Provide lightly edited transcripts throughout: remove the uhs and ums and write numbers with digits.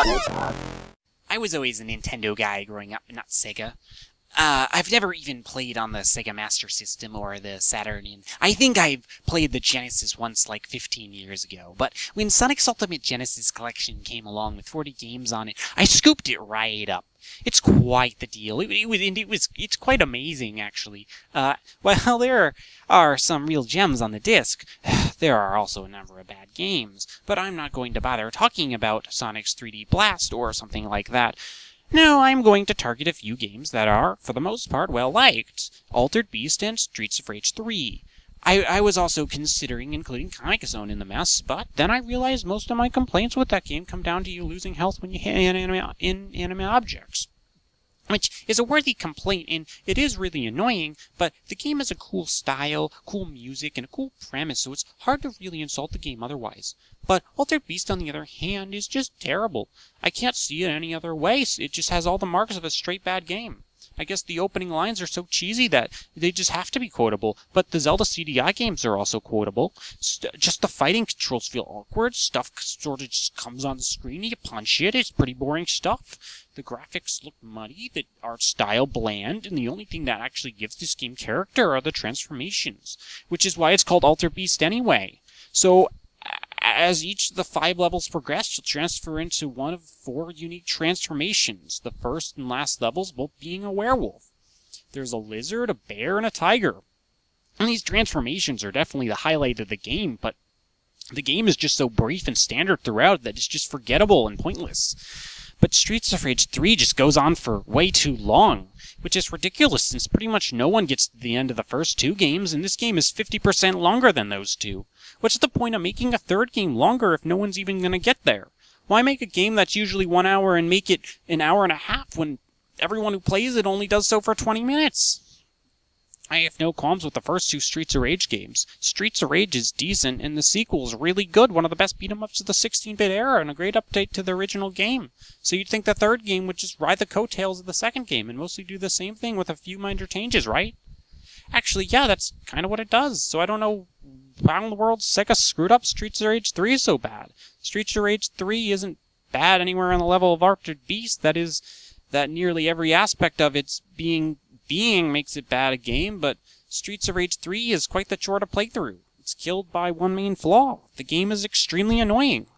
I was always a Nintendo guy growing up, not Sega. I've never even played on the Sega Master System or the Saturn. I think I've played the Genesis once like 15 years ago, but when Sonic's Ultimate Genesis Collection came along with 40 games on it, I scooped it right up. It's quite the deal. It's quite amazing, actually. While there are some real gems on the disc, there are also a number of bad games, but I'm not going to bother talking about Sonic's 3D Blast or something like that. No, I'm going to target a few games that are, for the most part, well-liked. Altered Beast and Streets of Rage 3. I was also considering including Comix Zone in the mess, but then I realized most of my complaints with that game come down to you losing health when you hit inanimate objects. Which is a worthy complaint, and it is really annoying, but the game has a cool style, cool music, and a cool premise, so it's hard to really insult the game otherwise. But Altered Beast, on the other hand, is just terrible. I can't see it any other way. It just has all the marks of a straight bad game. I guess the opening lines are so cheesy that they just have to be quotable, but the Zelda CDI games are also quotable. Just the fighting controls feel awkward, stuff sort of just comes on the screen, you punch it, it's pretty boring stuff. The graphics look muddy, the art style bland, and the only thing that actually gives this game character are the transformations, which is why it's called Altered Beast anyway. So, as each of the 5 levels progress, you'll transfer into one of 4 unique transformations, the first and last levels both being a werewolf. There's a lizard, a bear, and a tiger. And these transformations are definitely the highlight of the game, but the game is just so brief and standard throughout that it's just forgettable and pointless. But Streets of Rage 3 just goes on for way too long, which is ridiculous since pretty much no one gets to the end of the first 2 games, and this game is 50% longer than those 2. What's the point of making a third game longer if no one's even going to get there? Why make a game that's usually 1 hour and make it an hour and a half when everyone who plays it only does so for 20 minutes? I have no qualms with the first 2 Streets of Rage games. Streets of Rage is decent, and the sequel is really good, one of the best beat-em-ups of the 16-bit era, and a great update to the original game. So you'd think the third game would just ride the coattails of the second game, and mostly do the same thing with a few minor changes, right? Actually, yeah, that's kind of what it does, so I don't know how in the world Sega screwed up Streets of Rage 3 so bad. Streets of Rage 3 isn't bad anywhere on the level of Altered Beast, that is, that nearly every aspect of its being makes it bad a game, but Streets of Rage 3 is quite the chore to play through. It's killed by one main flaw. The game is extremely annoying.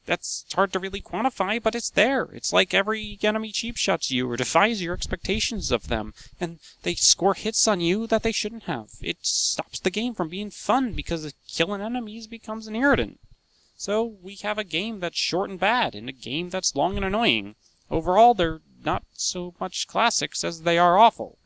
That's hard to really quantify, but it's there. It's like every enemy cheap shots you or defies your expectations of them, and they score hits on you that they shouldn't have. It stops the game from being fun because killing enemies becomes an irritant. So we have a game that's short and bad, and a game that's long and annoying. Overall, they're not so much classics as they are awful.